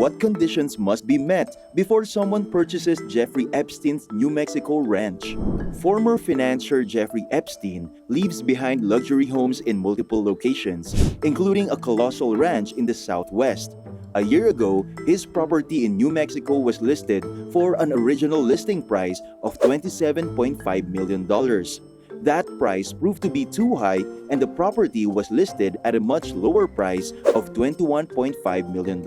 What conditions must be met before someone purchases Jeffrey Epstein's New Mexico ranch? Former financier Jeffrey Epstein leaves behind luxury homes in multiple locations, including a colossal ranch in the Southwest. A year ago, his property in New Mexico was listed for an original listing price of $27.5 million. That price proved to be too high, and the property was listed at a much lower price of $21.5 million,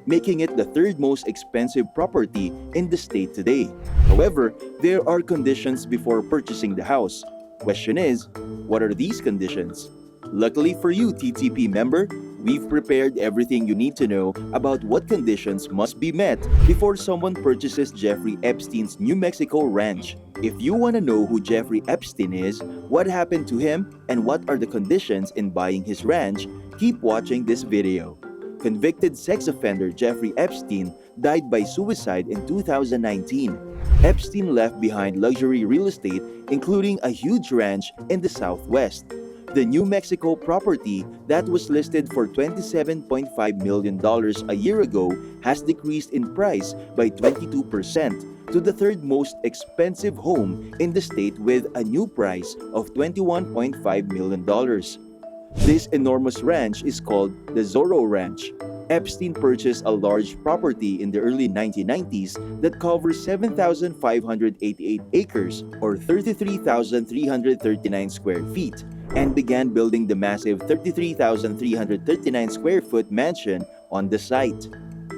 making it the third most expensive property in the state today. However, there are conditions before purchasing the house. Question is, what are these conditions? Luckily for you, TTP member, we've prepared everything you need to know about what conditions must be met before someone purchases Jeffrey Epstein's New Mexico ranch. If you want to know who Jeffrey Epstein is, what happened to him, and what are the conditions in buying his ranch, keep watching this video. Convicted sex offender Jeffrey Epstein died by suicide in 2019. Epstein left behind luxury real estate, including a huge ranch in the Southwest. The New Mexico property that was listed for $27.5 million a year ago has decreased in price by 22% to the third most expensive home in the state with a new price of $21.5 million. This enormous ranch is called the Zorro Ranch. Epstein purchased a large property in the early 1990s that covers 7,588 acres or 33,339 square feet and began building the massive 33,339 square foot mansion on the site.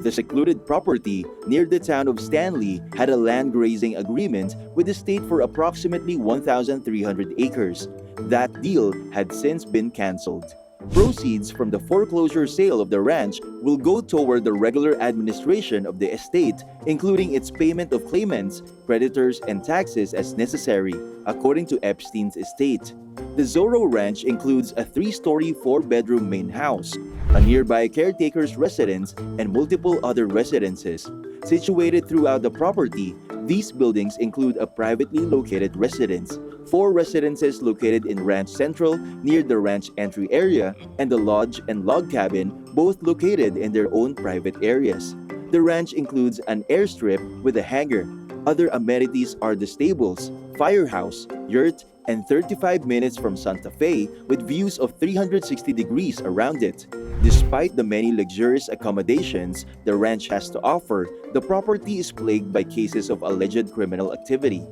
The secluded property near the town of Stanley had a land grazing agreement with the state for approximately 1,300 acres. That deal had since been canceled. Proceeds from the foreclosure sale of the ranch will go toward the regular administration of the estate, including its payment of claimants, creditors, and taxes as necessary, according to Epstein's estate. The Zorro Ranch includes a 3-story, 4-bedroom main house, a nearby caretaker's residence, and multiple other residences. Situated throughout the property, these buildings include a privately located residence, 4 residences located in Ranch Central near the ranch entry area, and the lodge and log cabin, both located in their own private areas. The ranch includes an airstrip with a hangar. Other amenities are the stables, firehouse, yurt, and 35 minutes from Santa Fe with views of 360 degrees around it. Despite the many luxurious accommodations the ranch has to offer, the property is plagued by cases of alleged criminal activity.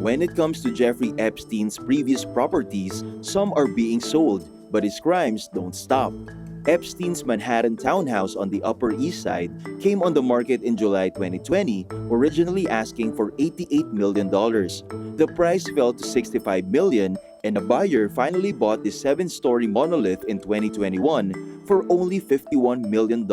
When it comes to Jeffrey Epstein's previous properties, some are being sold, but his crimes don't stop. Epstein's Manhattan townhouse on the Upper East Side came on the market in July 2020, originally asking for $88 million. The price fell to $65 million, and a buyer finally bought the 7-story monolith in 2021 for only $51 million.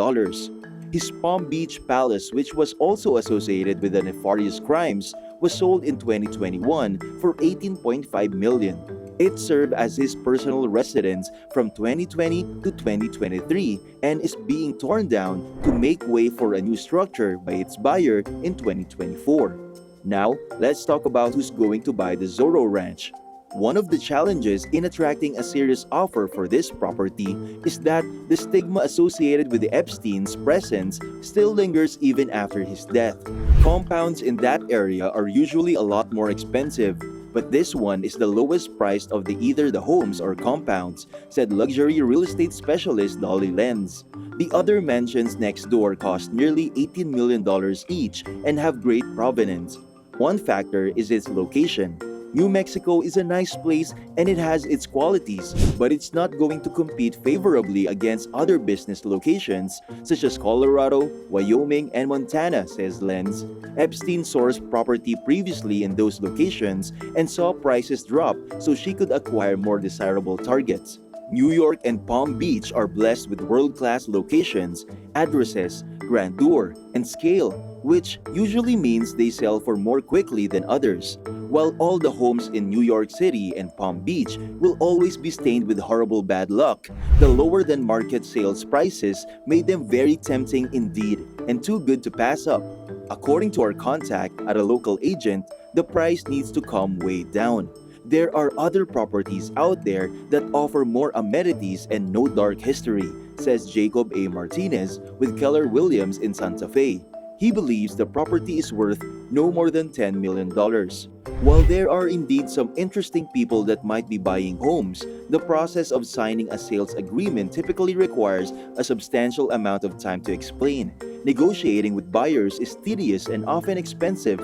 His Palm Beach Palace, which was also associated with the nefarious crimes, was sold in 2021 for $18.5 million. It served as his personal residence from 2020 to 2023 and is being torn down to make way for a new structure by its buyer in 2024. Now, let's talk about who's going to buy the Zorro Ranch. One of the challenges in attracting a serious offer for this property is that the stigma associated with the Epstein's presence still lingers even after his death. Compounds in that area are usually a lot more expensive, but this one is the lowest priced of either the homes or compounds, said luxury real estate specialist Dolly Lenz. The other mansions next door cost nearly $18 million each and have great provenance. One factor is its location. New Mexico is a nice place and it has its qualities, but it's not going to compete favorably against other business locations such as Colorado, Wyoming, and Montana, says Lenz. Epstein sourced property previously in those locations and saw prices drop so she could acquire more desirable targets. New York and Palm Beach are blessed with world-class locations, addresses, grandeur, and scale, which usually means they sell for more quickly than others. While all the homes in New York City and Palm Beach will always be stained with horrible bad luck, the lower than market sales prices made them very tempting indeed and too good to pass up. According to our contact at a local agent, the price needs to come way down. There are other properties out there that offer more amenities and no dark history, says Jacob A. Martinez with Keller Williams in Santa Fe. He believes the property is worth no more than $10 million. While there are indeed some interesting people that might be buying homes, the process of signing a sales agreement typically requires a substantial amount of time to explain. Negotiating with buyers is tedious and often expensive.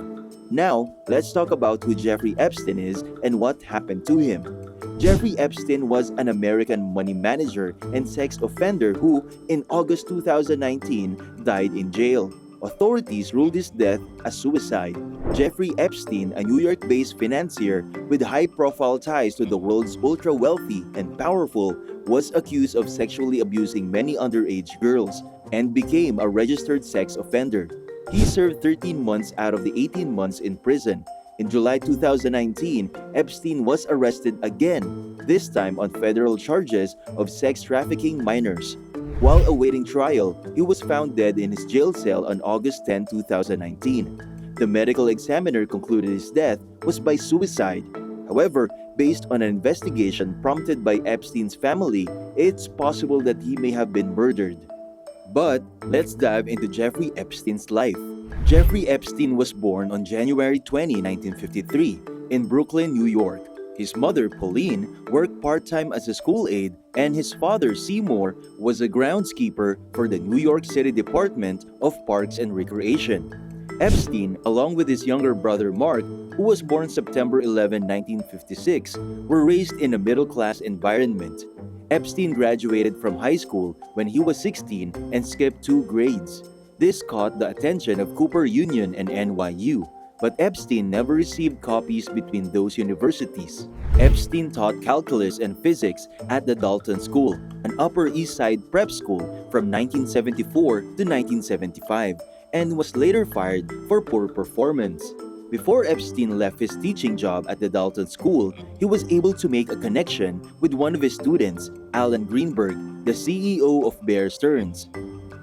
Now, let's talk about who Jeffrey Epstein is and what happened to him. Jeffrey Epstein was an American money manager and sex offender who, in August 2019, died in jail. Authorities ruled his death as suicide. Jeffrey Epstein, a New York-based financier with high-profile ties to the world's ultra-wealthy and powerful, was accused of sexually abusing many underage girls and became a registered sex offender. He served 13 months out of the 18 months in prison. In July 2019, Epstein was arrested again, this time on federal charges of sex trafficking minors. While awaiting trial, he was found dead in his jail cell on August 10, 2019. The medical examiner concluded his death was by suicide. However, based on an investigation prompted by Epstein's family, it's possible that he may have been murdered. But let's dive into Jeffrey Epstein's life. Jeffrey Epstein was born on January 20, 1953, in Brooklyn, New York. His mother, Pauline, worked part-time as a school aide, and his father, Seymour, was a groundskeeper for the New York City Department of Parks and Recreation. Epstein, along with his younger brother Mark, who was born September 11, 1956, were raised in a middle-class environment. Epstein graduated from high school when he was 16 and skipped 2 grades. This caught the attention of Cooper Union and NYU, but Epstein never received copies between those universities. Epstein taught calculus and physics at the Dalton School, an Upper East Side prep school from 1974 to 1975, and was later fired for poor performance. Before Epstein left his teaching job at the Dalton School, he was able to make a connection with one of his students, Alan Greenberg, the CEO of Bear Stearns.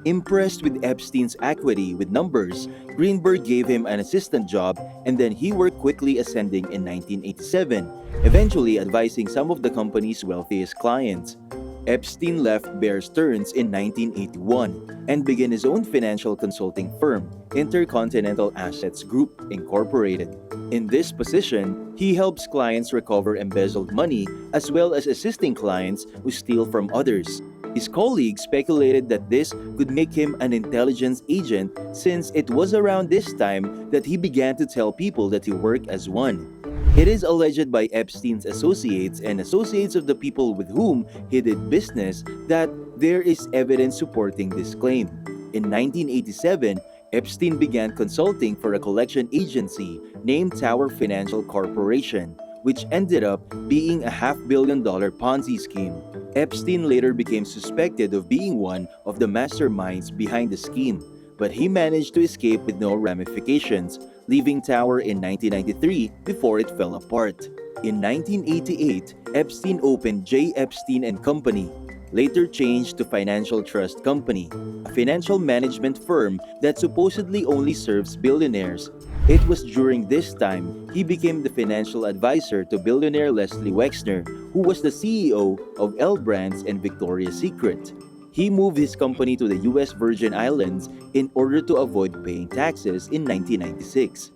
Impressed with Epstein's acuity with numbers, Greenberg gave him an assistant job, and then he worked quickly ascending in 1987, eventually advising some of the company's wealthiest clients. Epstein left Bear Stearns in 1981 and began his own financial consulting firm, Intercontinental Assets Group, Incorporated. In this position, he helps clients recover embezzled money as well as assisting clients who steal from others. His colleagues speculated that this could make him an intelligence agent since it was around this time that he began to tell people that he worked as one. It is alleged by Epstein's associates and associates of the people with whom he did business that there is evidence supporting this claim. In 1987, Epstein began consulting for a collection agency named Tower Financial Corporation, which ended up being a $500 million Ponzi scheme. Epstein later became suspected of being one of the masterminds behind the scheme, but he managed to escape with no ramifications, leaving Tower in 1993 before it fell apart. In 1988, Epstein opened J. Epstein & Company, later changed to Financial Trust Company, a financial management firm that supposedly only serves billionaires. It was during this time he became the financial advisor to billionaire Leslie Wexner, who was the CEO of L Brands and Victoria's Secret. He moved his company to the U.S. Virgin Islands in order to avoid paying taxes in 1996.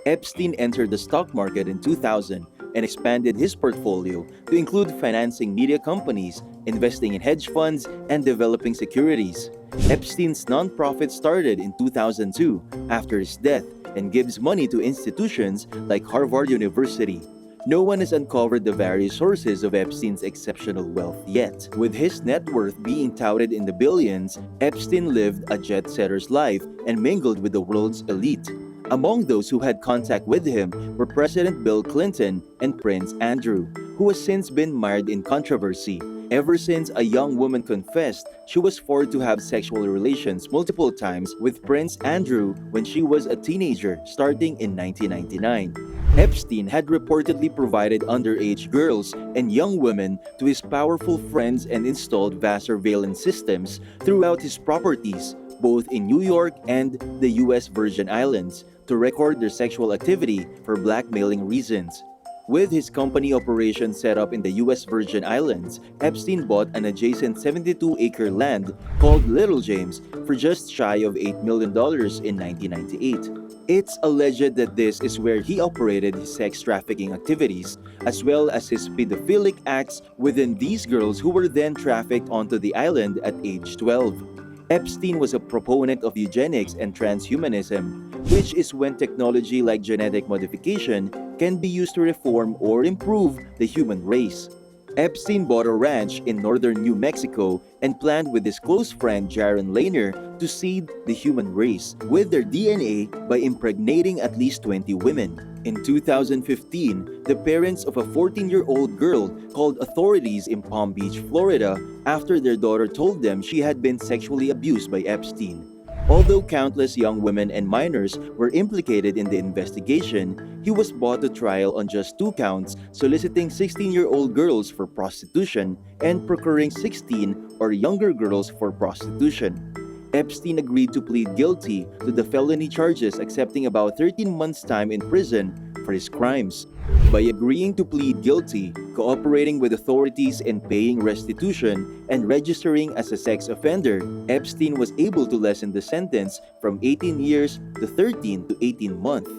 Epstein entered the stock market in 2000 and expanded his portfolio to include financing media companies, investing in hedge funds, and developing securities. Epstein's nonprofit started in 2002 after his death and gives money to institutions like Harvard University. No one has uncovered the various sources of Epstein's exceptional wealth yet. With his net worth being touted in the billions, Epstein lived a jet-setter's life and mingled with the world's elite. Among those who had contact with him were President Bill Clinton and Prince Andrew, who has since been mired in controversy. Ever since a young woman confessed she was forced to have sexual relations multiple times with Prince Andrew when she was a teenager starting in 1999. Epstein had reportedly provided underage girls and young women to his powerful friends and installed vast surveillance systems throughout his properties, both in New York and the U.S. Virgin Islands, to record their sexual activity for blackmailing reasons. With his company operations set up in the US Virgin Islands, Epstein bought an adjacent 72-acre land called Little James for just shy of $8 million in 1998. It's alleged that this is where he operated his sex trafficking activities, as well as his pedophilic acts within these girls who were then trafficked onto the island at age 12. Epstein was a proponent of eugenics and transhumanism, which is when technology like genetic modification can be used to reform or improve the human race. Epstein bought a ranch in northern New Mexico and planned with his close friend Jaron Lanier to seed the human race with their DNA by impregnating at least 20 women. In 2015, the parents of a 14-year-old girl called authorities in Palm Beach, Florida, after their daughter told them she had been sexually abused by Epstein. Although countless young women and minors were implicated in the investigation, he was brought to trial on just 2 counts, soliciting 16-year-old girls for prostitution and procuring 16 or younger girls for prostitution. Epstein agreed to plead guilty to the felony charges, accepting about 13 months' time in prison for his crimes. By agreeing to plead guilty, cooperating with authorities and paying restitution, and registering as a sex offender, Epstein was able to lessen the sentence from 18 years to 13 to 18 months.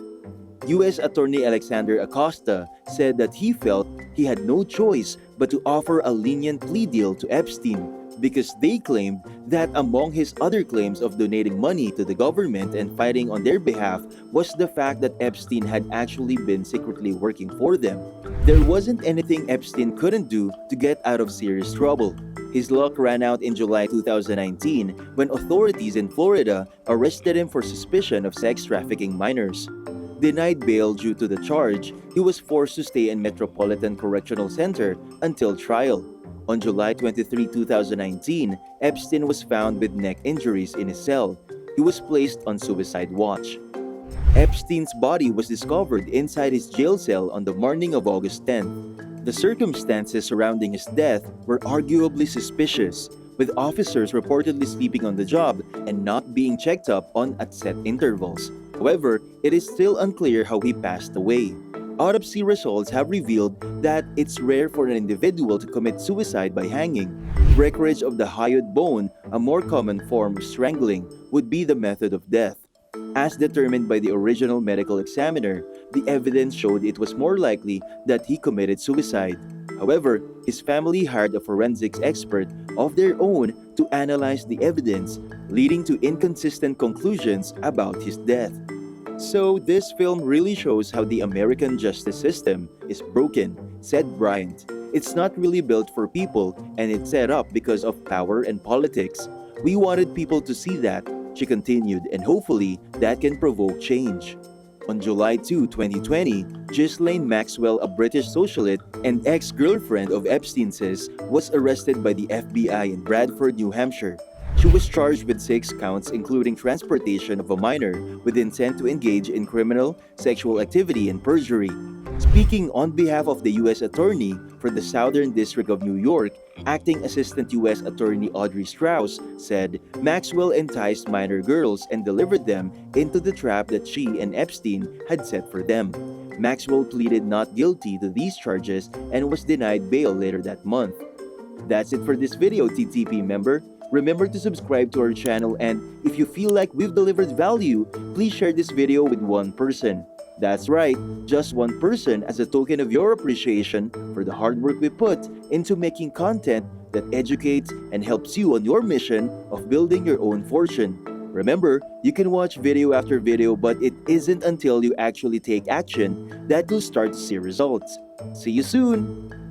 U.S. Attorney Alexander Acosta said that he felt he had no choice but to offer a lenient plea deal to Epstein because they claimed that among his other claims of donating money to the government and fighting on their behalf was the fact that Epstein had actually been secretly working for them. There wasn't anything Epstein couldn't do to get out of serious trouble. His luck ran out in July 2019 when authorities in Florida arrested him for suspicion of sex trafficking minors. Denied bail due to the charge, he was forced to stay in Metropolitan Correctional Center until trial. On July 23, 2019, Epstein was found with neck injuries in his cell. He was placed on suicide watch. Epstein's body was discovered inside his jail cell on the morning of August 10th. The circumstances surrounding his death were arguably suspicious, with officers reportedly sleeping on the job and not being checked up on at set intervals. However, it is still unclear how he passed away. Autopsy results have revealed that it's rare for an individual to commit suicide by hanging. Breakage of the hyoid bone, a more common form of strangling, would be the method of death. As determined by the original medical examiner, the evidence showed it was more likely that he committed suicide. However, his family hired a forensics expert of their own to analyze the evidence, leading to inconsistent conclusions about his death. So, this film really shows how the American justice system is broken, said Bryant. It's not really built for people, and it's set up because of power and politics. We wanted people to see that, she continued, and hopefully that can provoke change. On July 2, 2020, Ghislaine Maxwell, a British socialite and ex-girlfriend of Epstein's, was arrested by the FBI in Bradford, New Hampshire. She was charged with 6 counts including transportation of a minor with intent to engage in criminal, sexual activity and perjury. Speaking on behalf of the U.S. Attorney for the Southern District of New York, Acting Assistant U.S. Attorney Audrey Strauss said Maxwell enticed minor girls and delivered them into the trap that she and Epstein had set for them. Maxwell pleaded not guilty to these charges and was denied bail later that month. That's it for this video, TTP member. Remember to subscribe to our channel, and if you feel like we've delivered value, please share this video with one person. That's right, just one person as a token of your appreciation for the hard work we put into making content that educates and helps you on your mission of building your own fortune. Remember, you can watch video after video, but it isn't until you actually take action that you'll start to see results. See you soon!